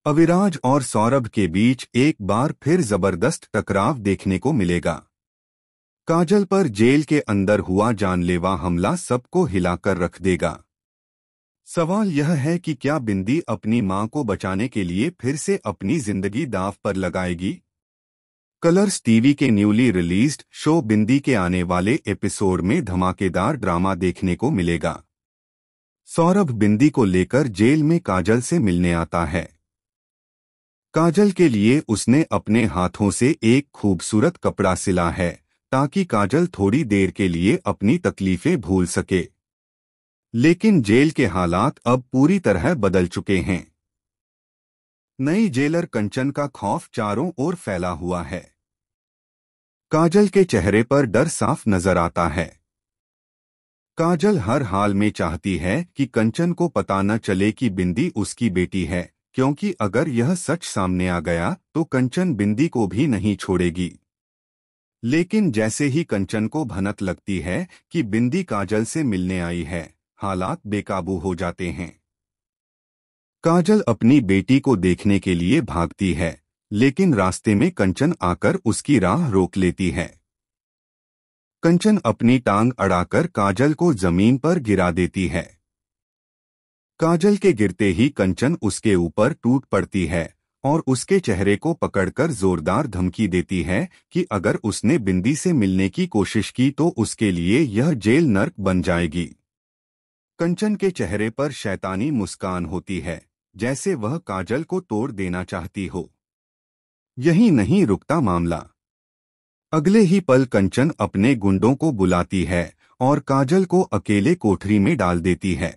अविराज और सौरभ के बीच एक बार फिर जबरदस्त टकराव देखने को मिलेगा। काजल पर जेल के अंदर हुआ जानलेवा हमला सबको हिलाकर रख देगा। सवाल यह है कि क्या बिंदी अपनी मां को बचाने के लिए फिर से अपनी जिंदगी दांव पर लगाएगी। कलर्स टीवी के न्यूली रिलीज्ड शो बिंदी के आने वाले एपिसोड में धमाकेदार ड्रामा देखने को मिलेगा। सौरभ बिंदी को लेकर जेल में काजल से मिलने आता है। काजल के लिए उसने अपने हाथों से एक खूबसूरत कपड़ा सिला है ताकि काजल थोड़ी देर के लिए अपनी तकलीफें भूल सके। लेकिन जेल के हालात अब पूरी तरह बदल चुके हैं। नई जेलर कंचन का खौफ चारों ओर फैला हुआ है। काजल के चेहरे पर डर साफ नजर आता है। काजल हर हाल में चाहती है कि कंचन को पता न चले कि बिंदी उसकी बेटी है, क्योंकि अगर यह सच सामने आ गया तो कंचन बिंदी को भी नहीं छोड़ेगी। लेकिन जैसे ही कंचन को भनक लगती है कि बिंदी काजल से मिलने आई है, हालात बेकाबू हो जाते हैं। काजल अपनी बेटी को देखने के लिए भागती है, लेकिन रास्ते में कंचन आकर उसकी राह रोक लेती है। कंचन अपनी टांग अड़ाकर काजल को जमीन पर गिरा देती है। काजल के गिरते ही कंचन उसके ऊपर टूट पड़ती है और उसके चेहरे को पकड़कर जोरदार धमकी देती है कि अगर उसने बिंदी से मिलने की कोशिश की तो उसके लिए यह जेल नर्क बन जाएगी। कंचन के चेहरे पर शैतानी मुस्कान होती है, जैसे वह काजल को तोड़ देना चाहती हो। यही नहीं रुकता मामला। अगले ही पल कंचन अपने गुंडों को बुलाती है और काजल को अकेले कोठरी में डाल देती है।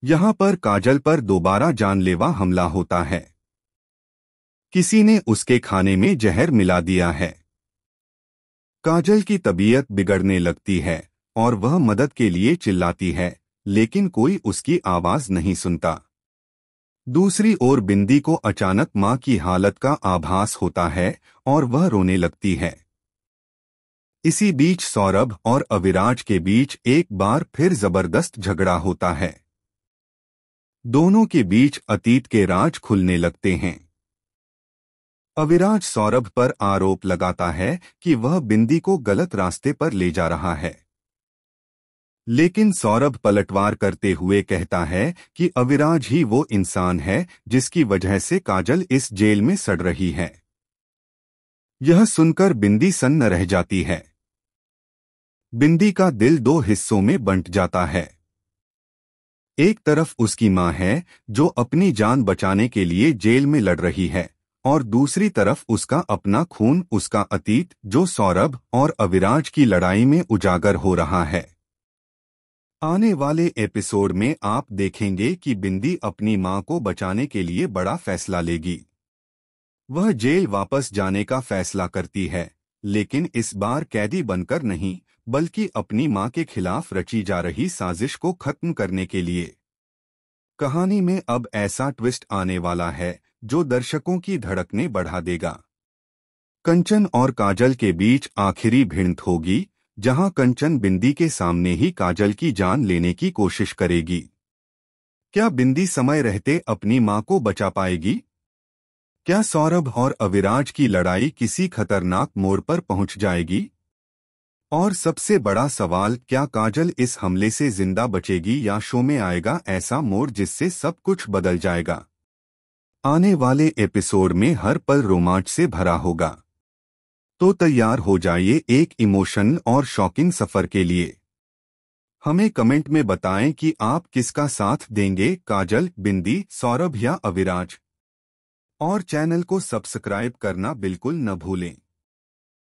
यहाँ पर काजल पर दोबारा जानलेवा हमला होता है। किसी ने उसके खाने में जहर मिला दिया है। काजल की तबीयत बिगड़ने लगती है और वह मदद के लिए चिल्लाती है, लेकिन कोई उसकी आवाज नहीं सुनता। दूसरी ओर बिंदी को अचानक मां की हालत का आभास होता है और वह रोने लगती है। इसी बीच सौरभ और अविराज के बीच एक बार फिर जबरदस्त झगड़ा होता है। दोनों के बीच अतीत के राज खुलने लगते हैं। अविराज सौरभ पर आरोप लगाता है कि वह बिंदी को गलत रास्ते पर ले जा रहा है। लेकिन सौरभ पलटवार करते हुए कहता है कि अविराज ही वो इंसान है जिसकी वजह से काजल इस जेल में सड़ रही है। यह सुनकर बिंदी सन्न रह जाती है। बिंदी का दिल दो हिस्सों में बंट जाता है। एक तरफ उसकी मां है जो अपनी जान बचाने के लिए जेल में लड़ रही है, और दूसरी तरफ उसका अपना खून, उसका अतीत, जो सौरभ और अविराज की लड़ाई में उजागर हो रहा है। आने वाले एपिसोड में आप देखेंगे कि बिंदी अपनी मां को बचाने के लिए बड़ा फैसला लेगी। वह जेल वापस जाने का फैसला करती है, लेकिन इस बार कैदी बनकर नहीं, बल्कि अपनी मां के खिलाफ रची जा रही साजिश को खत्म करने के लिए। कहानी में अब ऐसा ट्विस्ट आने वाला है जो दर्शकों की धड़कनें बढ़ा देगा। कंचन और काजल के बीच आखिरी भिड़ंत होगी, जहां कंचन बिंदी के सामने ही काजल की जान लेने की कोशिश करेगी। क्या बिंदी समय रहते अपनी मां को बचा पाएगी? क्या सौरभ और अविराज की लड़ाई किसी खतरनाक मोड़ पर पहुंच जाएगी? और सबसे बड़ा सवाल, क्या काजल इस हमले से जिंदा बचेगी या शो में आएगा ऐसा मोड़ जिससे सब कुछ बदल जाएगा? आने वाले एपिसोड में हर पल रोमांच से भरा होगा। तो तैयार हो जाइए एक इमोशनल और शॉकिंग सफर के लिए। हमें कमेंट में बताएं कि आप किसका साथ देंगे, काजल, बिंदी, सौरभ या अविराज। और चैनल को सब्सक्राइब करना बिल्कुल न भूलें।